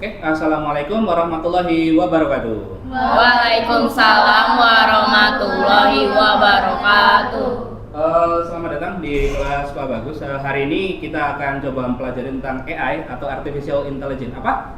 Oke, Assalamualaikum warahmatullahi wabarakatuh. Waalaikumsalam warahmatullahi wabarakatuh. Selamat datang di kelas Pak Bagus. Hari ini kita akan coba mempelajari tentang AI atau Artificial Intelligence. Apa?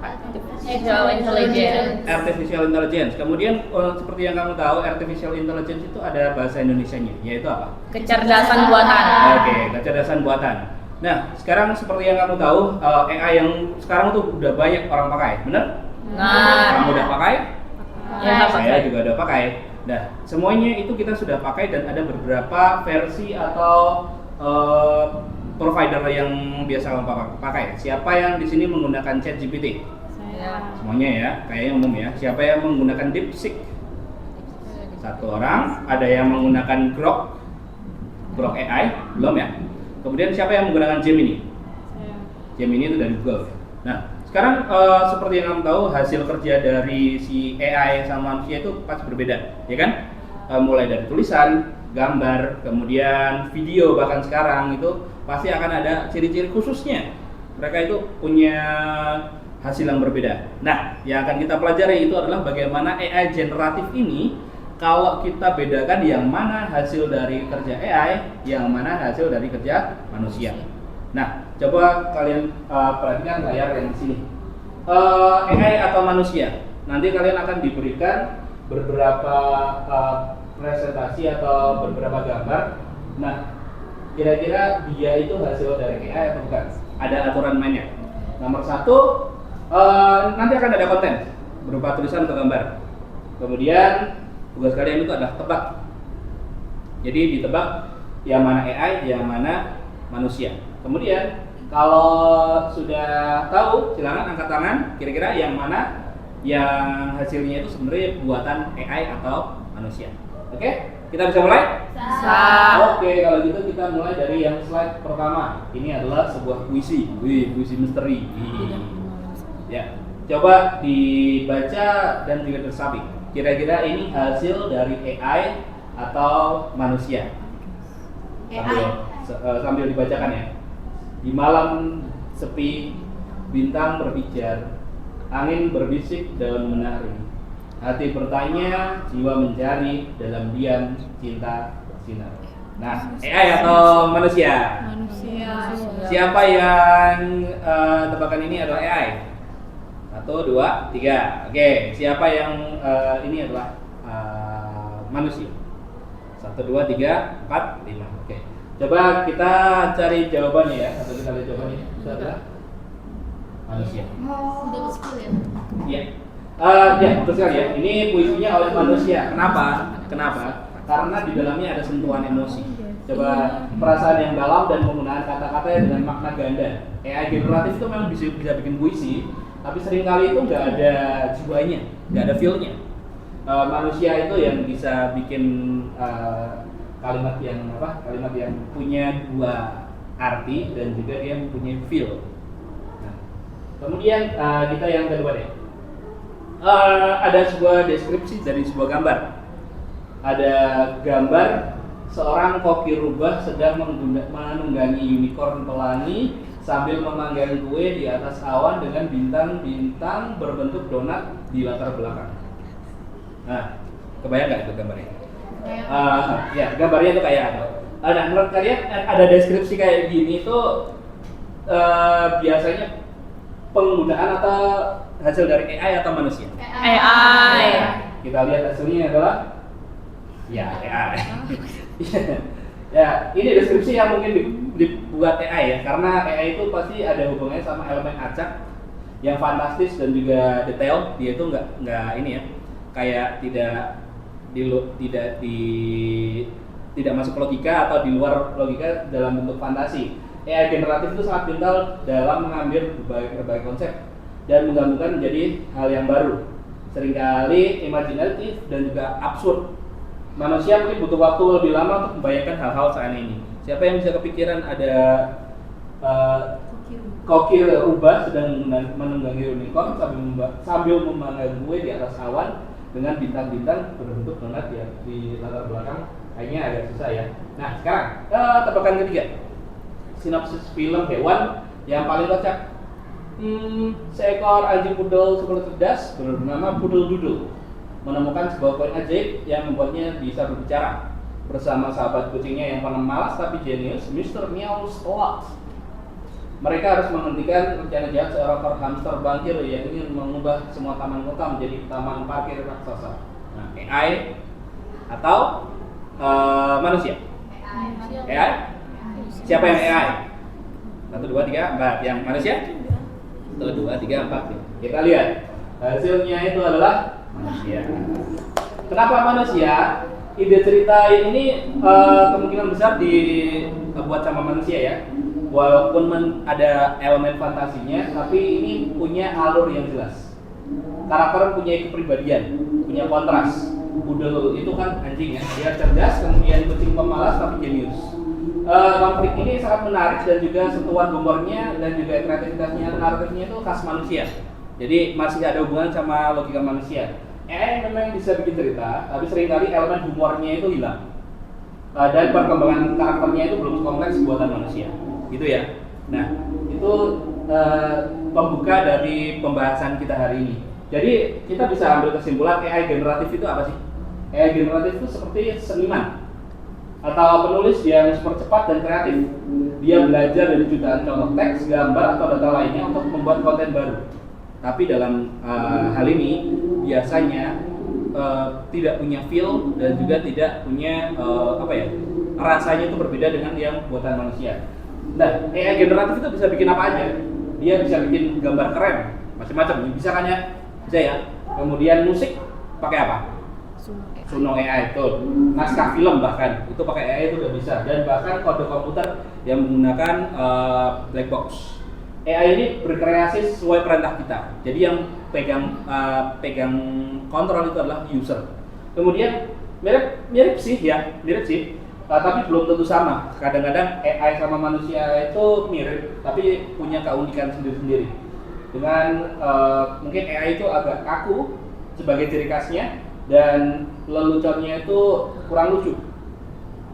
Artificial Intelligence. Artificial Intelligence. Kemudian seperti yang kamu tahu, Artificial Intelligence itu ada bahasa Indonesianya, yaitu apa? Kecerdasan buatan. Oke, kecerdasan buatan. Nah, sekarang seperti yang kamu tahu, AI yang sekarang tuh udah banyak orang pakai, benar? Nah, Kamu udah pakai? ya, Saya juga udah pakai. Nah, semuanya itu kita sudah pakai dan ada beberapa versi atau provider yang biasa kamu pakai. Siapa yang di sini menggunakan ChatGPT? Saya. Semuanya ya, kayaknya umum ya. Siapa yang menggunakan DeepSeek? Satu orang. Ada yang menggunakan Grok AI, belum ya? Kemudian siapa yang menggunakan Gemini? Gemini itu dari Google. Nah, sekarang seperti yang kamu tahu, hasil kerja dari si AI sama manusia itu pasti berbeda, ya kan? Mulai dari tulisan, gambar, kemudian video, bahkan sekarang itu pasti akan ada ciri-ciri khususnya. Mereka itu punya hasil yang berbeda. Nah, yang akan kita pelajari itu adalah bagaimana AI generatif ini kalau kita bedakan yang mana hasil dari kerja AI, yang mana hasil dari kerja manusia. Nah, coba kalian perhatikan layar yang di sini. AI atau manusia. Nanti kalian akan diberikan beberapa presentasi atau beberapa gambar. Nah, kira-kira dia itu hasil dari AI atau bukan? Ada aturan mainnya. Nomor satu, nanti akan ada konten berupa tulisan atau gambar. Kemudian tugas kalian itu adalah tebak. Jadi ditebak yang mana AI, yang mana manusia. Kemudian kalau sudah tahu, silakan angkat tangan. Kira-kira yang mana yang hasilnya itu sebenarnya buatan AI atau manusia. Oke, kita bisa mulai? Oke, kalau gitu kita mulai dari yang slide pertama. Ini adalah sebuah puisi, puisi misteri. Ya, coba dibaca dan juga tersapi. Kira-kira ini hasil dari AI atau manusia? Sambil dibacakan ya. Di malam sepi, bintang berbicar, angin berbisik, daun menari. Hati bertanya, jiwa mencari, dalam diam cinta bersinar. Nah, AI atau manusia? Manusia. Siapa yang tebakan ini adalah AI? 1, 2, 3. Oke, siapa yang ini adalah manusia? 1, 2, 3, 4, 5. Oke. Coba kita cari jawabannya ya, atau kita lihat jawabannya. Itu adalah manusia. Udah ke school ya? Iya. Ya, betul sekali ya. Ini puisinya oleh manusia. Kenapa? Karena di dalamnya ada sentuhan emosi. Coba perasaan yang dalam dan menggunakan kata-kata dengan makna ganda. AI generatif itu memang bisa bikin puisi, tapi seringkali itu nggak ada jiwanya, nggak ada feel-nya. Manusia itu yang bisa bikin kalimat yang punya dua arti dan juga dia mempunyai feel. Nah, kemudian kita yang kedua deh. Ada sebuah deskripsi dari sebuah gambar. Ada gambar seorang koki rubah sedang menunggangi unicorn pelangi sambil memanggang kue di atas awan dengan bintang-bintang berbentuk donat di latar belakang. Nah, kebayang nggak itu gambarnya? Ya, gambarnya itu kayak apa? Nah, menurut kalian ada deskripsi kayak gini itu biasanya penggunaan atau hasil dari AI atau manusia? AI. Kita lihat hasilnya adalah ya AI. Ya, ini deskripsi yang mungkin dibuat AI ya, karena AI itu pasti ada hubungannya sama elemen acak yang fantastis dan juga detail. Dia itu nggak ini ya, kayak tidak masuk logika atau di luar logika dalam bentuk fantasi. AI generatif itu sangat pintar dalam mengambil berbagai konsep dan menggabungkan menjadi hal yang baru. Seringkali imajinatif dan juga absurd. Manusia mungkin butuh waktu lebih lama untuk membayangkan hal-hal seaneh ini. Siapa yang bisa kepikiran ada koki rubah sedang menunggangi unicorn sambil memanggang kue di atas awan dengan bintang-bintang berbentuk donat ya di latar belakang? Kayaknya agak susah ya. Nah, sekarang tebakan ketiga. Sinopsis film hewan yang paling kocak. Seekor anjing poodle super cerdas bernama Poodle Doodle menemukan sebuah koin ajaib yang membuatnya bisa berbicara bersama sahabat kucingnya yang malas tapi jenius, Mr. Meowscles. Mereka harus menghentikan rencana jahat seekor hamster bangkir yang ingin mengubah semua taman kota menjadi taman parkir raksasa. Nah, AI atau manusia? AI? Siapa yang AI? 1, 2, 3, 4. Yang manusia? 1, 2, 3, 4. Kita lihat hasilnya itu adalah manusia. Kenapa manusia? Ide cerita ini kemungkinan besar dibuat sama manusia ya. Walaupun ada elemen fantasinya, tapi ini punya alur yang jelas. Karakter punya kepribadian, punya kontras. Poodle itu kan anjing ya, dia cerdas, kemudian kucing pemalas tapi jenius. Konflik ini sangat menarik dan juga sentuhan humornya dan juga kreativitasnya, naratifnya itu khas manusia. Jadi masih ada hubungan sama logika manusia. Memang bisa bikin cerita, tapi seringkali elemen humornya itu hilang. Dan perkembangan karakternya itu belum kompleks buatan manusia, gitu ya. Nah, itu pembuka dari pembahasan kita hari ini. Jadi kita bisa ambil kesimpulan AI generatif itu apa sih? AI generatif itu seperti seniman atau penulis yang super cepat dan kreatif. Dia belajar dari jutaan contoh teks, gambar, atau data lainnya untuk membuat konten baru. Tapi dalam hal ini biasanya tidak punya feel dan juga tidak punya rasanya itu berbeda dengan yang buatan manusia. Nah, AI generatif itu bisa bikin apa aja. Dia bisa bikin gambar keren, macam-macam. Bisa kan ya? Bisa ya. Kemudian musik pakai apa? Suno AI itu. Naskah film bahkan itu pakai AI itu udah bisa. Dan bahkan kode komputer yang menggunakan black box. AI ini berkreasi sesuai perintah kita. Jadi yang pegang kontrol itu adalah user. Kemudian mirip sih, tapi belum tentu sama. Kadang-kadang AI sama manusia itu mirip, tapi punya keunikan sendiri-sendiri. Dengan mungkin AI itu agak kaku sebagai ciri khasnya dan leluconnya itu kurang lucu.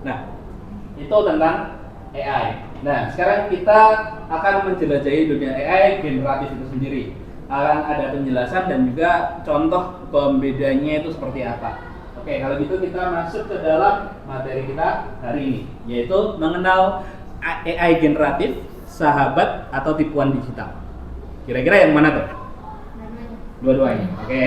Nah, itu tentang AI. Nah, sekarang kita akan menjelajahi dunia AI generatif itu sendiri. Akan ada penjelasan dan juga contoh pembedanya itu seperti apa. Oke, kalau gitu kita masuk ke dalam materi kita hari ini, yaitu mengenal AI generatif, sahabat atau tipuan digital. Kira-kira yang mana tuh? Dua-duanya. Oke.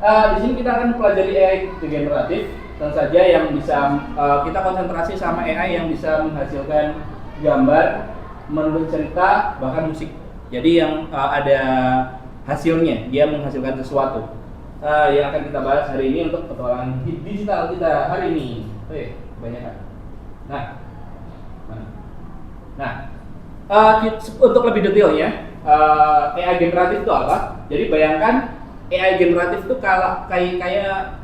Di sini kita akan pelajari AI generatif. Tentu saja yang bisa kita konsentrasi sama AI yang bisa menghasilkan gambar, menulis cerita, bahkan musik. Jadi yang ada hasilnya, dia menghasilkan sesuatu. Yang akan kita bahas hari ini untuk petualangan digital kita hari ini. Kebanyakan. Untuk lebih detailnya, AI generatif itu apa? Jadi bayangkan AI generatif itu kayak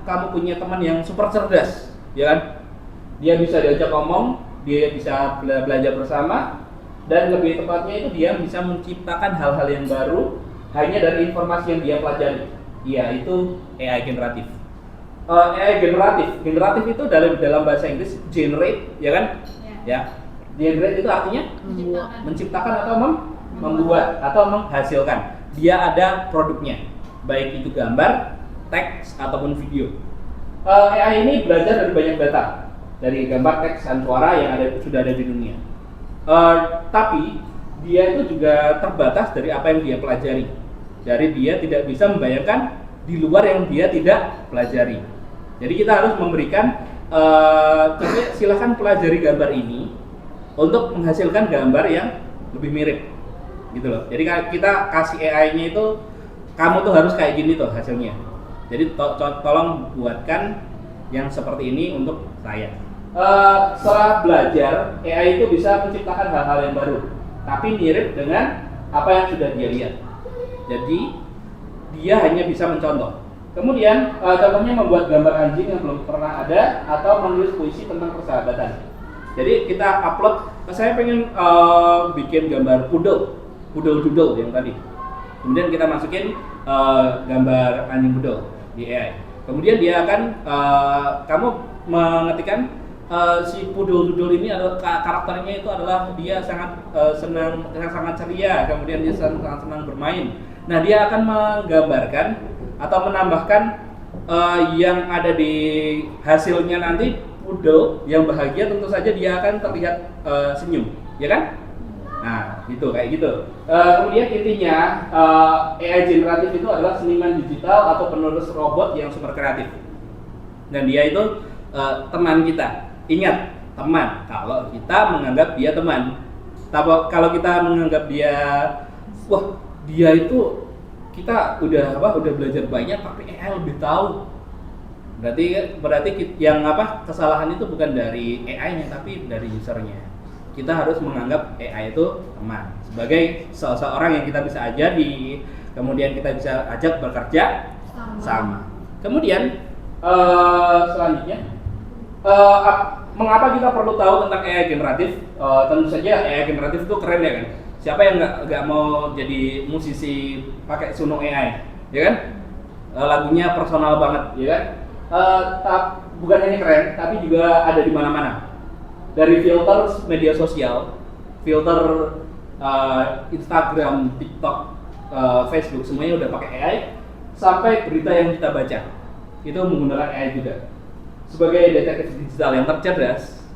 kamu punya teman yang super cerdas, ya kan? Dia bisa diajak ngomong, dia bisa belajar bersama, dan lebih tepatnya itu dia bisa menciptakan hal-hal yang baru hanya dari informasi yang dia pelajari. Iya, itu AI generatif. AI generatif itu dalam bahasa Inggris generate, ya kan? Ya. Generate itu artinya menciptakan atau membuat atau menghasilkan. Dia ada produknya, baik itu gambar, teks ataupun video. AI ini belajar dari banyak data, dari gambar, teks, dan suara yang sudah ada di dunia. Tapi dia itu juga terbatas dari apa yang dia pelajari. Jadi dia tidak bisa membayangkan di luar yang dia tidak pelajari. Jadi kita harus memberikan, silahkan pelajari gambar ini untuk menghasilkan gambar yang lebih mirip, gitu loh. Jadi kita kasih AI-nya itu, kamu tuh harus kayak gini tuh hasilnya. Jadi tolong buatkan yang seperti ini untuk saya. Setelah belajar, AI itu bisa menciptakan hal-hal yang baru, tapi mirip dengan apa yang sudah dia lihat. Jadi dia hanya bisa mencontoh. Kemudian contohnya membuat gambar anjing yang belum pernah ada atau menulis puisi tentang persahabatan. Jadi kita upload, saya pengen bikin gambar poodle doodle yang tadi. Kemudian kita masukin gambar anjing poodle di AI. Kemudian dia akan kamu mengetikkan si Pudul-Dudul ini adalah karakternya itu adalah dia sangat sangat ceria, kemudian dia sangat senang bermain. Nah, dia akan menggambarkan atau menambahkan yang ada di hasilnya nanti Pudel yang bahagia, tentu saja dia akan terlihat senyum, ya kan? Nah, itu kayak gitu. Kemudian intinya AI generatif itu adalah seniman digital atau penerus robot yang super kreatif. Dan dia itu teman kita. Ingat, teman. Kalau kita menganggap dia teman. Tapi kalau kita menganggap dia, wah, dia itu kita udah belajar banyak tapi AI lebih tahu. Berarti yang kesalahan itu bukan dari AI-nya tapi dari usernya. Kita harus menganggap AI itu teman sebagai seseorang yang kita bisa ajari, kemudian kita bisa ajak bekerja sama. Kemudian selanjutnya, mengapa kita perlu tahu tentang AI generatif? Tentu saja AI generatif itu keren ya kan. Siapa yang nggak mau jadi musisi pakai Suno AI, ya kan? Lagunya personal banget, ya kan? Bukan hanya keren, tapi juga ada di mana-mana. Dari filter media sosial, filter Instagram, TikTok, Facebook, semuanya udah pakai AI. Sampai berita yang kita baca itu menggunakan AI juga. Sebagai detektif digital yang tercerdas,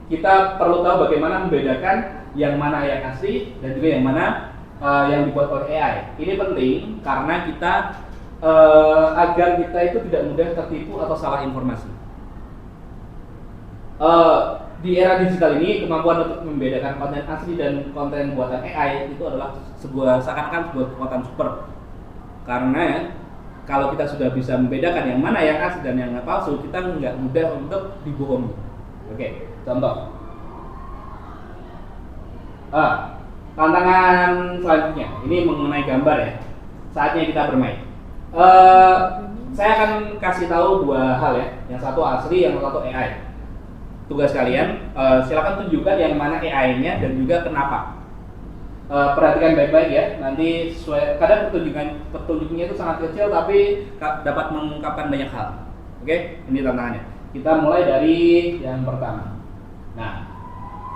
kita perlu tahu bagaimana membedakan yang mana yang asli dan juga yang mana yang dibuat oleh AI. Ini penting karena kita agar kita itu tidak mudah tertipu atau salah informasi. Di era digital ini, kemampuan untuk membedakan konten asli dan konten buatan AI itu adalah seakan-akan sebuah kekuatan super. Karena kalau kita sudah bisa membedakan yang mana yang asli dan yang palsu, kita nggak mudah untuk dibohongi. Oke, contoh. Tantangan selanjutnya, ini mengenai gambar ya. Saatnya kita bermain. Saya akan kasih tahu dua hal ya. Yang satu asli, yang satu AI. Tugas kalian, silakan tunjukkan yang mana AI-nya dan juga kenapa. Perhatikan baik-baik ya. Nanti kadang petunjuknya itu sangat kecil tapi dapat mengungkapkan banyak hal. Oke, ini tantangannya. Kita mulai dari yang pertama. Nah,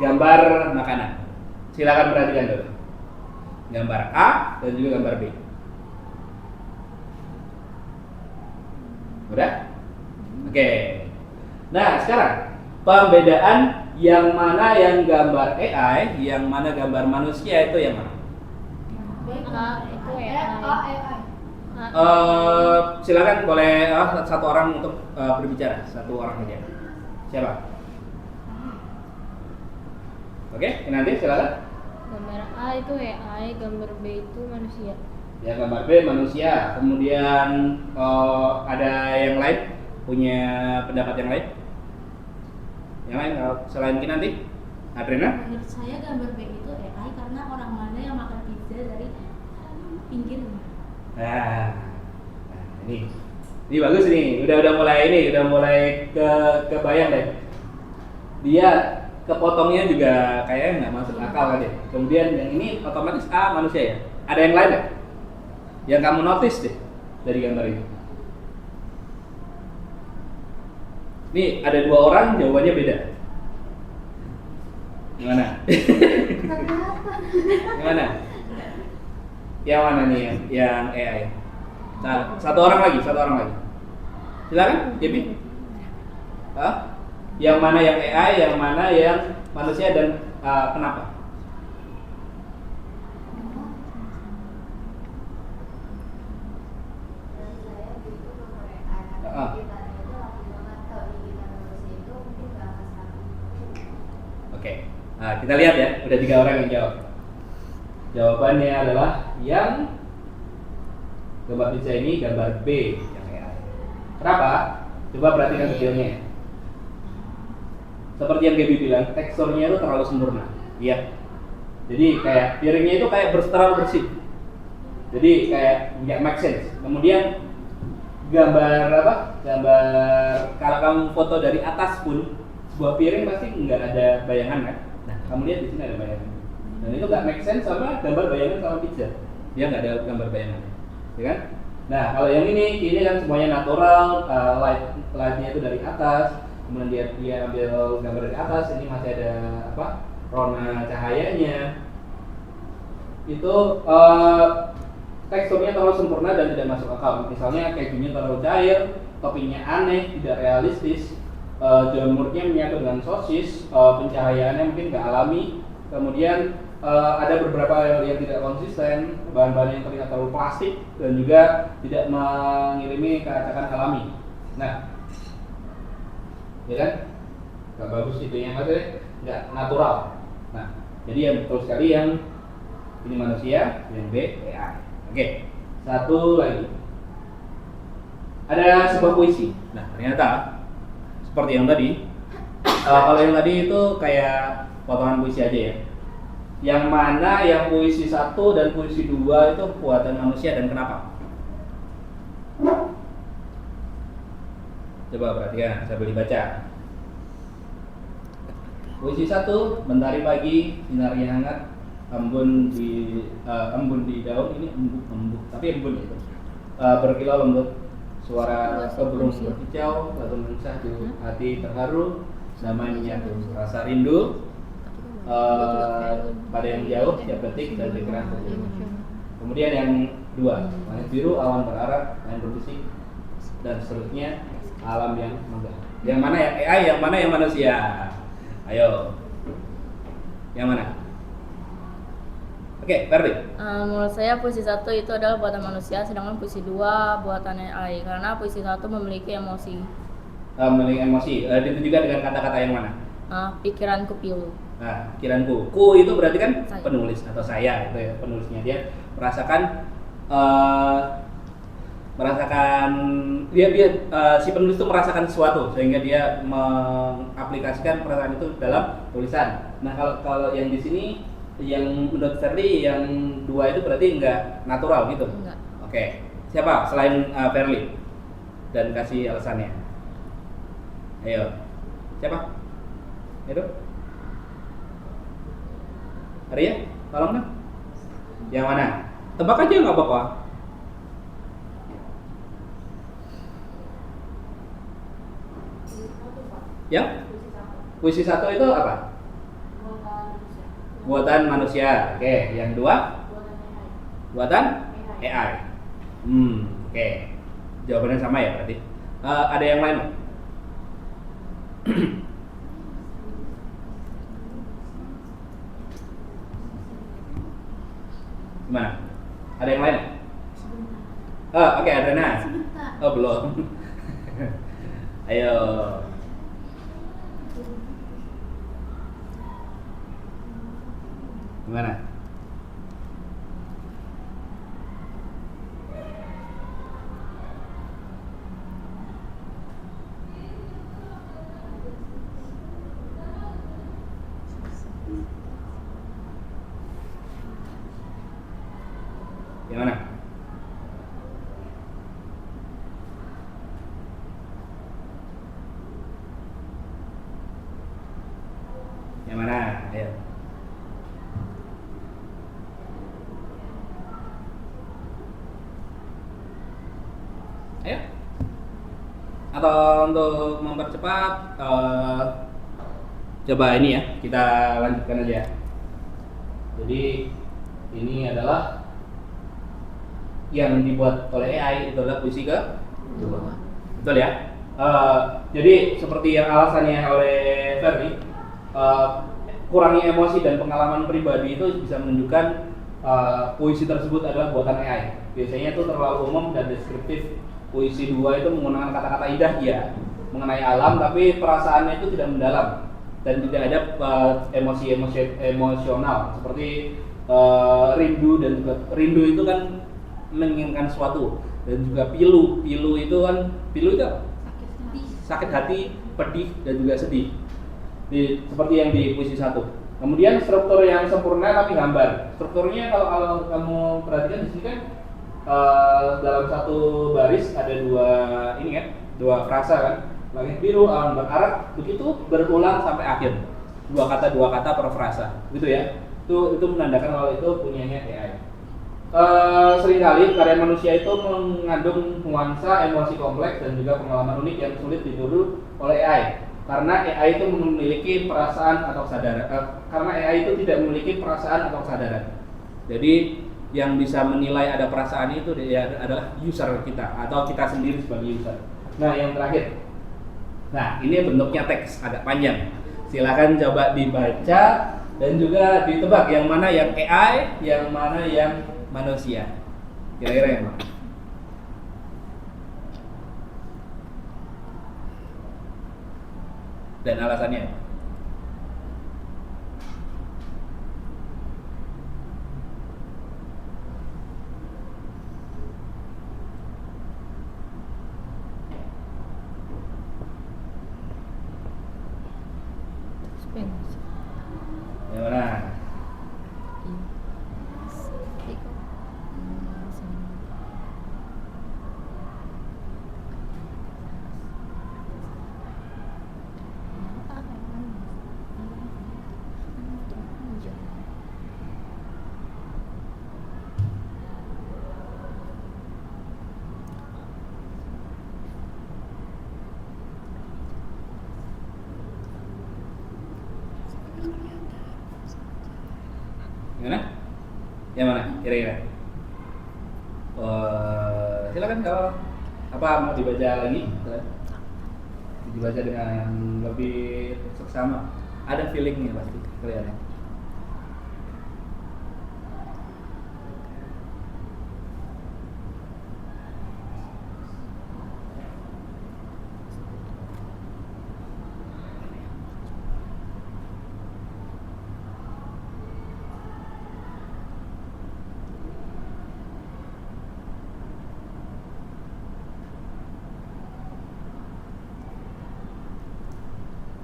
gambar makanan. Silakan perhatikan dulu. Gambar A dan juga gambar B. Udah? Oke. Nah, sekarang pembedaan yang mana yang gambar AI, yang mana gambar manusia itu yang mana? Itu AI. Silakan boleh satu orang untuk berbicara, satu orang saja. Siapa? Oke, nanti silakan. Gambar A itu AI, gambar B itu manusia. Ya, gambar B manusia. Kemudian ada yang lain punya pendapat yang lain? Yang lain selain Kinanti? Adrena? Menurut saya gambar B itu AI karena orang mana yang makan pizza dari pinggirnya. Nah, ini bagus nih. Udah mulai kebayang deh. Dia kepotongnya juga kayaknya nggak masuk akal kan ya. Kemudian yang ini otomatis manusia ya. Ada yang lain nggak? Yang kamu notice deh dari gambar ini. Nih ada dua orang, jawabannya beda. Gimana? Gimana? Yang mana nih yang AI? Nah, satu orang lagi. Silakan, Debbie. Yang mana yang AI, yang mana yang manusia dan kenapa? Oke, nah kita lihat ya, udah 3 orang yang jawab. Jawabannya adalah yang gambar pizza ini gambar B yang AI. Kenapa? Coba perhatikan detailnya. Seperti yang Gaby bilang, teksturnya itu terlalu sempurna. Iya. Jadi kayak piringnya itu kayak terlalu bersih. Jadi kayak nggak make sense. Kemudian gambar kalau kamu foto dari atas pun sebuah piring pasti nggak ada bayangan kan? Nah, kamu lihat di sini ada bayangan. Dan itu nggak make sense sama gambar bayangan sama pizza. Dia nggak ada gambar bayangan, ya kan? Nah, kalau yang ini kan semuanya natural, lightnya itu dari atas. kemudian dia ambil gambar dari atas, ini masih ada apa, rona cahayanya, itu teksturnya terlalu sempurna dan tidak masuk akal. Misalnya kejunya terlalu cair, toppingnya aneh, tidak realistis, jamurnya menyatu dengan sosis, pencahayaannya mungkin nggak alami, kemudian ada beberapa hal yang tidak konsisten, bahan-bahan yang terlihat terlalu plastik dan juga tidak mengirimi keacakan alami. Nah, ya kan, nggak bagus itunya, maksudnya nggak natural. Nah, jadi yang betul sekali yang ini manusia, yang B AI. Oke, satu lagi. Ada sebuah puisi. Nah, ternyata seperti yang tadi. Kalau yang tadi itu kayak potongan puisi aja ya. Yang mana yang puisi 1 dan puisi 2 itu buatan manusia dan kenapa? Coba perhatikan sambil dibaca. Puisi 1, mentari pagi, sinarnya hangat, embun di daun, ini embuk, tapi embun itu. Berkilau lembut, suara burung berkicau, lalu mensahdu, hati terharu, damai menyatu, rasa rindu pada yang jauh, tiap detik dan pikiran terjun. Kemudian yang 2, langit biru, awan berarak, angin berbisik, dan seterusnya, alam yang megah. Yang mana yang AI, yang mana yang manusia? Ayo, yang mana? Oke, Ferdi. Menurut saya puisi 1 itu adalah buatan manusia, sedangkan puisi 2 buatan AI. Karena puisi 1 memiliki emosi. Memiliki emosi. Ditujukan dengan kata-kata yang mana? Pikiranku pilu. Nah, pikiranku. Ku itu berarti kan Saya. penulis atau saya itu ya, penulisnya dia merasakan si penulis itu merasakan sesuatu sehingga dia mengaplikasikan perasaan itu dalam tulisan. Nah, kalau yang di sini yang menurut Ferli yang 2 itu berarti enggak natural gitu. Enggak. Oke. Siapa selain Ferli? Dan kasih alasannya. Ayo. Siapa? Itu? Arya? Tolong dong. Yang mana? Tebak aja nggak apa-apa. Yang? Puisi 1 itu apa? Buatan manusia. Oke, yang 2? Buatan AI. Oke. Jawabannya sama ya berarti. Ada yang lain? Gimana? Ada yang lain? Oke, Adrena. Oh, belum. Ayo. Gimana? Yang mana? Yang mana? Ayo. Ayo. Atau untuk mempercepat, coba ini ya, kita lanjutkan aja. Jadi ini adalah yang dibuat oleh AI, itu adalah puisi ke 2. Betul ya? Jadi seperti yang alasannya oleh Ferdi, kurangnya emosi dan pengalaman pribadi itu bisa menunjukkan puisi tersebut adalah buatan AI. Biasanya itu terlalu umum dan deskriptif. Puisi 2 itu menggunakan kata-kata indah ya, mengenai alam, tapi perasaannya itu tidak mendalam dan tidak ada emosi emosional seperti rindu, dan juga rindu itu kan menginginkan sesuatu, dan juga pilu itu kan, pilu itu sakit hati, pedih, dan juga sedih. Seperti yang di puisi 1. Kemudian struktur yang sempurna tapi hambar. Strukturnya kalau kamu perhatikan di sini kan dalam satu baris ada dua frasa kan, langit biru, awan berarak, begitu berulang sampai akhir, dua kata per frasa, gitu ya. Itu menandakan kalau itu punyanya AI. Seringkali karya manusia itu mengandung nuansa emosi kompleks dan juga pengalaman unik yang sulit ditiru oleh AI. Karena AI itu memiliki perasaan atau kesadaran. Karena AI itu tidak memiliki perasaan atau kesadaran. Jadi yang bisa menilai ada perasaan itu adalah user kita atau kita sendiri sebagai user. Nah, yang terakhir. Nah, ini bentuknya teks agak panjang. Silakan coba dibaca dan juga ditebak yang mana yang AI, yang mana yang manusia. Kira-kira yang mana? Dan alasannya? Yang mana? Gimana? Yang mana? Kira-kira? Silakan kalau apa mau dibaca lagi? Dibaca dengan lebih seksama. Ada feelingnya pasti kelihatannya.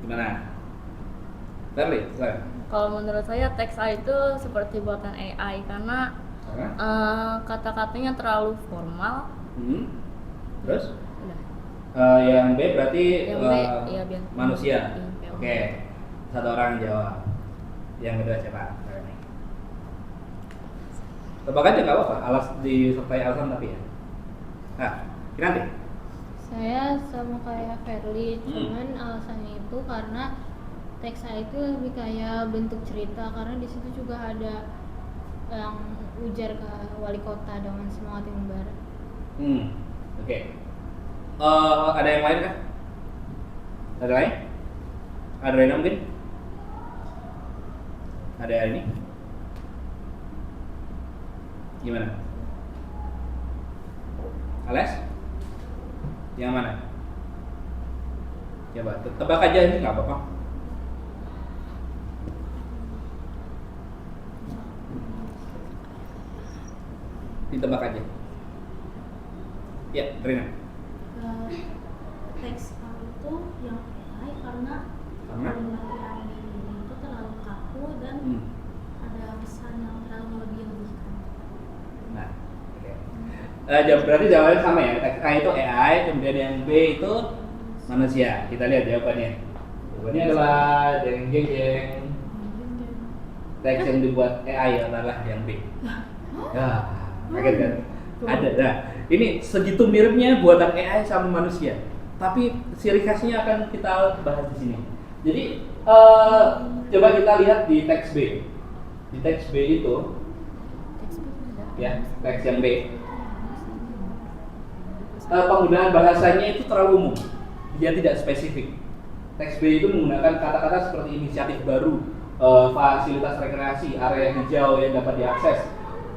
Gimana? Terli, silakan. Kalau menurut saya teks AI itu seperti buatan AI karena kata-katanya terlalu formal. Terus? Udah. Yang B berarti Yang B, iya, biar manusia. Iya, Oke. Satu orang jawab. Yang kedua siapa? Tebak aja nggak apa-apa. Disertai alasan tapi ya. Nah, nanti. Saya sama kayak Verly, cuman alasannya itu karena teks AI itu lebih kayak bentuk cerita, karena di situ juga ada yang ujar ke wali kota dengan semangat yang membara. Oke. Ada yang lain kah? Ada lain? Ada Rena mungkin? Ada ini? Gimana? Ales? Yang mana? Coba tebak aja, ini nggak apa-apa. Ditebak aja. Ya, Rina. Teks itu yang AI karena kalimat yang itu terlalu kaku dan ada pesan yang terlalu melebih-lebihkan. Nah, oke. Berarti jawabannya sama ya. Teks A itu AI, kemudian yang B itu manusia. Kita lihat jawabannya. Jawabannya adalah jeng-jeng. Teks yang dibuat AI adalah yang B. Ya, kaget kan? Ada. Nah, ini segitu miripnya buatan AI sama manusia. Tapi ciri khasnya akan kita bahas di sini. Jadi coba kita lihat di teks B. Di teks B itu, ya, teks yang B. Penggunaan bahasanya itu terlalu umum. Dia tidak spesifik. Teks B itu menggunakan kata-kata seperti inisiatif baru, fasilitas rekreasi, area hijau yang dapat diakses,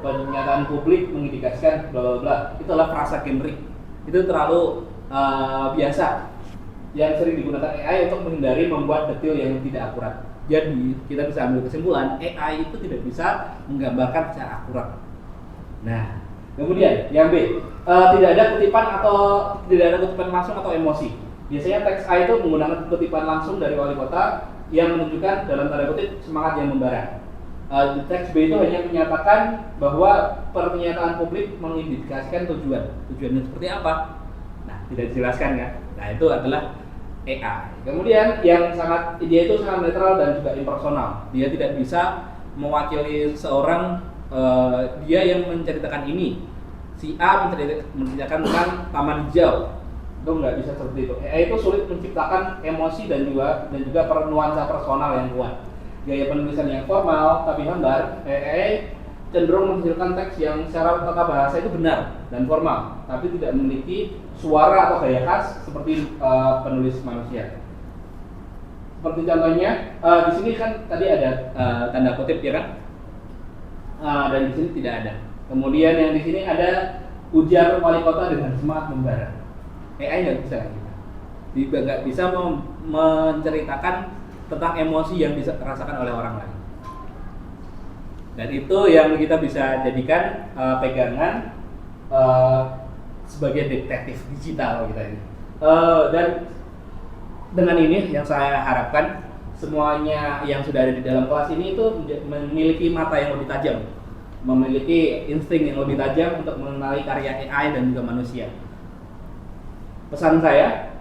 pernyataan publik mengindikasikan bla bla bla. Itulah frasa generik. Itu terlalu biasa yang sering digunakan AI untuk menghindari membuat detail yang tidak akurat. Jadi kita bisa ambil kesimpulan AI itu tidak bisa menggambarkan secara akurat. Nah, kemudian yang B, tidak ada kutipan langsung atau emosi. Biasanya teks AI itu menggunakan kutipan langsung dari wali kota yang menunjukkan dalam tanda kutip semangat yang membara. Teks B itu hanya menyatakan bahwa pernyataan publik mengindikasikan tujuannya seperti apa. Nah, tidak dijelaskan kan? Nah, itu adalah AI. Kemudian dia itu sangat netral dan juga impersonal. Dia tidak bisa mewakili seorang, dia yang menceritakan ini. Si A menceritakan tentang taman hijau. Itu nggak bisa seperti itu. AI itu sulit menciptakan emosi dan juga nuansa personal yang kuat. Gaya penulisan yang formal tapi hambar, AI cenderung menghasilkan teks yang secara tata bahasa itu benar dan formal, tapi tidak memiliki suara atau gaya khas seperti penulis manusia. Seperti contohnya di sini kan tadi ada tanda kutip ya kan, dan di sini tidak ada. Kemudian yang di sini ada ujar wali kota dengan semangat membara. AI nggak bisa lagi, nggak bisa menceritakan tentang emosi yang dirasakan oleh orang lain. Dan itu yang kita bisa jadikan pegangan sebagai detektif digital kita ini. Dan dengan ini yang saya harapkan semuanya yang sudah ada di dalam kelas ini itu memiliki mata yang lebih tajam, memiliki insting yang lebih tajam untuk mengenali karya AI dan juga manusia. Pesan saya,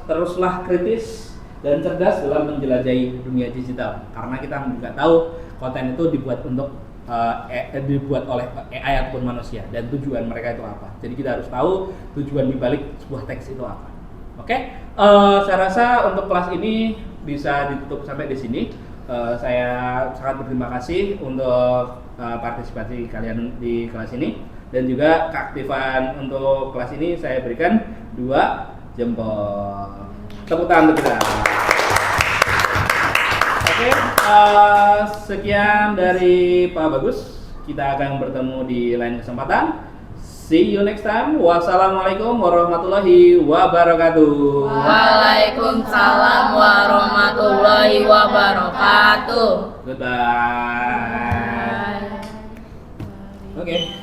teruslah kritis dan cerdas dalam menjelajahi dunia digital, karena kita nggak tahu konten itu dibuat oleh AI ataupun manusia dan tujuan mereka itu apa. Jadi kita harus tahu tujuan dibalik sebuah teks itu apa. Oke, saya rasa untuk kelas ini bisa ditutup sampai di sini. Saya sangat berterima kasih untuk partisipasi kalian di kelas ini, dan juga keaktifan untuk kelas ini saya berikan 2 jempol. Tepuk tangan untuk kita. Oke, sekian dari Pak Bagus. Kita akan bertemu di lain kesempatan. See you next time. Wassalamualaikum warahmatullahi wabarakatuh. Waalaikumsalam warahmatullahi wabarakatuh. Goodbye. Oke.